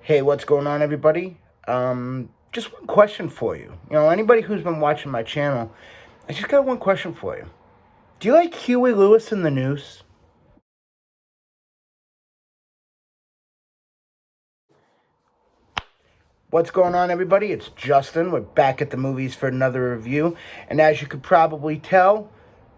Hey, what's going on, everybody? Just one question for you. Anybody who's been watching my channel, I just got one question for you. Do you like Huey Lewis in the news? What's going on, everybody? It's Justin. We're back at the movies for another review. And as you could probably tell,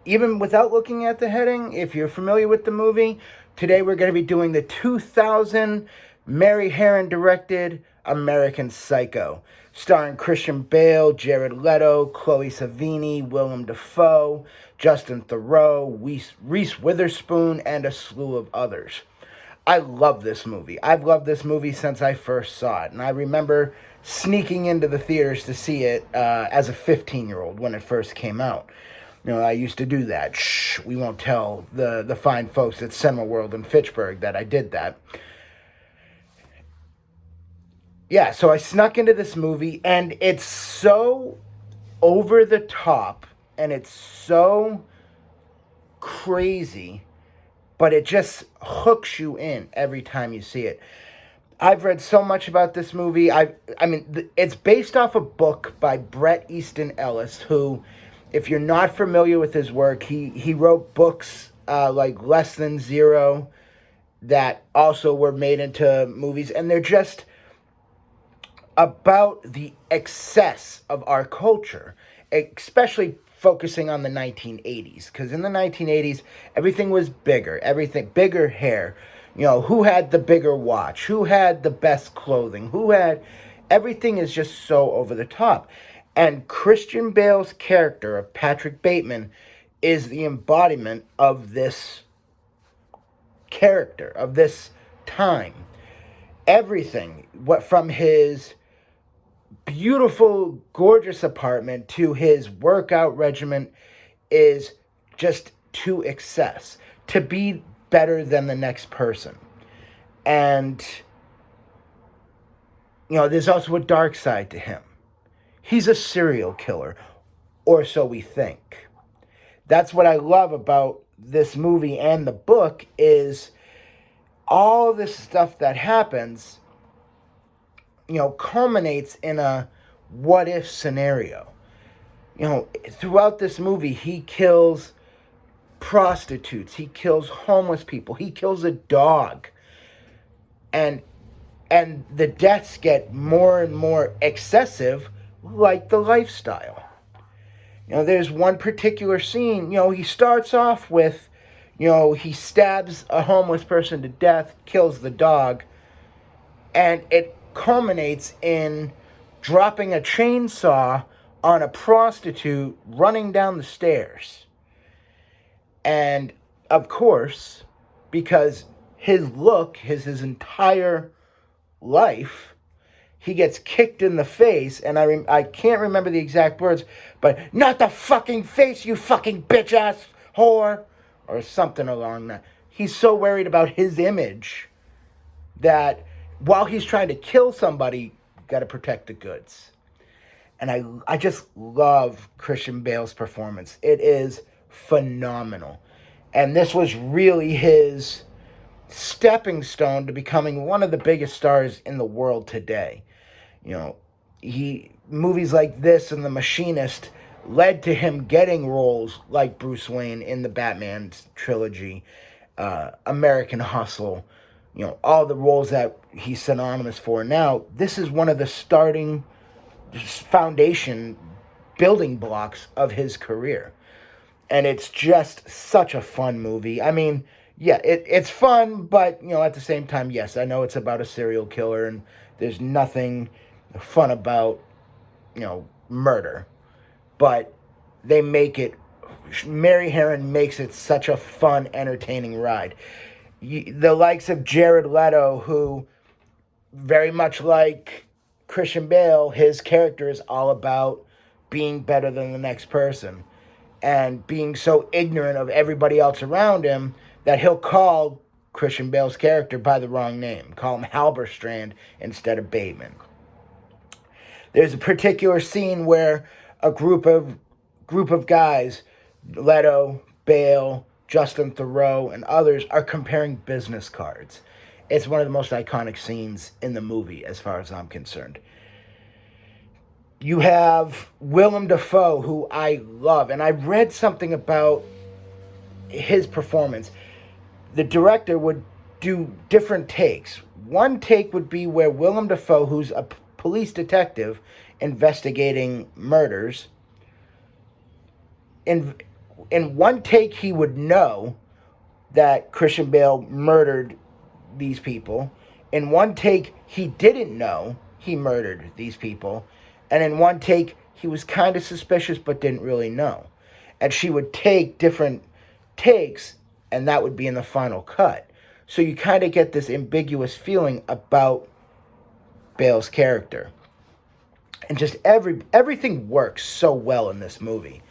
even without looking at the heading, if you're familiar with the movie, today we're going to be doing the 2000 Mary Harron directed American Psycho, starring Christian Bale, Jared Leto, Chloe Sevigny, Willem Dafoe, Justin Theroux, Reese Witherspoon, and a slew of others. I love this movie. I've loved this movie since I first saw it. And I remember sneaking into the theaters to see it as a 15-year-old when it first came out. I used to do that. Shh, we won't tell the fine folks at Cinema World in Fitchburg that I did that. Yeah, so I snuck into this movie, and it's so over the top, and it's so crazy, but it just hooks you in every time you see it. I've read so much about this movie. It's based off a book by Bret Easton Ellis, who, if you're not familiar with his work, he wrote books like Less Than Zero that also were made into movies, and they're just about the excess of our culture, especially focusing on the 1980s, because in the 1980s everything was bigger, everything bigger hair, who had the bigger watch, who had the best clothing, who had everything is just so over the top. And Christian Bale's character of Patrick Bateman is the embodiment of this character, of this time. Everything, what from his beautiful, gorgeous apartment to his workout regimen, is just to excess, to be better than the next person. And, there's also a dark side to him. He's a serial killer, or so we think. That's what I love about this movie and the book is all this stuff that happens, culminates in a what if scenario. Throughout this movie, he kills prostitutes, he kills homeless people, he kills a dog. And the deaths get more and more excessive, like the lifestyle. There's one particular scene, he starts off with, he stabs a homeless person to death, kills the dog, and it culminates in dropping a chainsaw on a prostitute running down the stairs. And of course, because his entire life, he gets kicked in the face, and I can't remember the exact words, but not the fucking face, you fucking bitch ass whore, or something along that. He's so worried about his image that while he's trying to kill somebody, got to protect the goods. And I just love Christian Bale's performance. It is phenomenal. And this was really his stepping stone to becoming one of the biggest stars in the world today. Movies like this and The Machinist led to him getting roles like Bruce Wayne in the Batman trilogy, American Hustle, all the roles that he's synonymous for now. This is one of the starting foundation building blocks of his career. And it's just such a fun movie. Yeah, it's fun, but, at the same time, yes, I know it's about a serial killer, and there's nothing fun about, murder. But they make it, Mary Harron makes it such a fun, entertaining ride. The likes of Jared Leto, who, very much like Christian Bale, his character is all about being better than the next person and being so ignorant of everybody else around him that he'll call Christian Bale's character by the wrong name, call him Halberstrand instead of Bateman. There's a particular scene where a group of guys, Leto, Bale, Justin Theroux, and others, are comparing business cards. It's one of the most iconic scenes in the movie, as far as I'm concerned. You have Willem Dafoe, who I love, and I read something about his performance. The director would do different takes. One take would be where Willem Dafoe, who's a police detective investigating murders, in one take he would know that Christian Bale murdered these people. In one take he didn't know he murdered these people. And in one take he was kind of suspicious but didn't really know. And she would take different takes, and that would be in the final cut. So you kind of get this ambiguous feeling about Bale's character. And just everything works so well in this movie.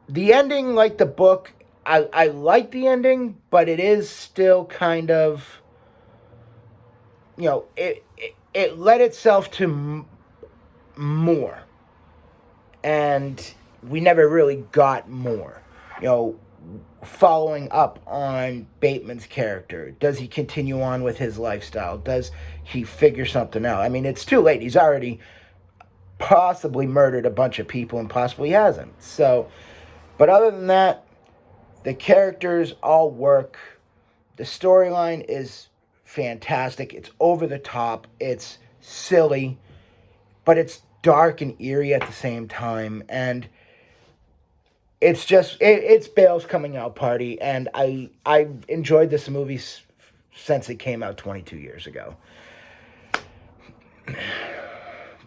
The ending, like the book, I like the ending, but it is still kind of, it led itself to more. And we never really got more. Following up on Bateman's character. Does he continue on with his lifestyle? Does he figure something out? I mean, it's too late. He's already possibly murdered a bunch of people and possibly hasn't. So, but other than that, the characters all work. The storyline is fantastic. It's over the top. It's silly, but it's dark and eerie at the same time. And it's just, it's Bale's coming out party, and I enjoyed this movie since it came out 22 years ago.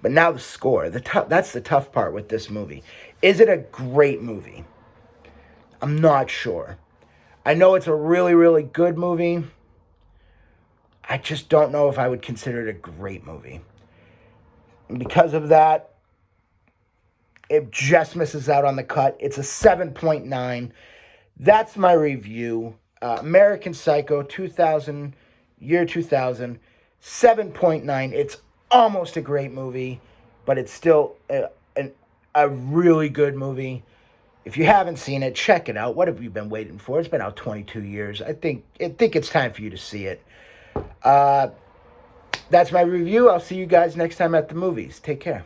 But now the score, that's the tough part with this movie. Is it a great movie? I'm not sure. I know it's a really, really good movie. I just don't know if I would consider it a great movie. And because of that, it just misses out on the cut. It's a 7.9. That's my review. American Psycho, 2000, year 2000, 7.9. It's almost a great movie, but it's still a really good movie. If you haven't seen it, check it out. What have you been waiting for? It's been out 22 years. I think it's time for you to see it. That's my review. I'll see you guys next time at the movies. Take care.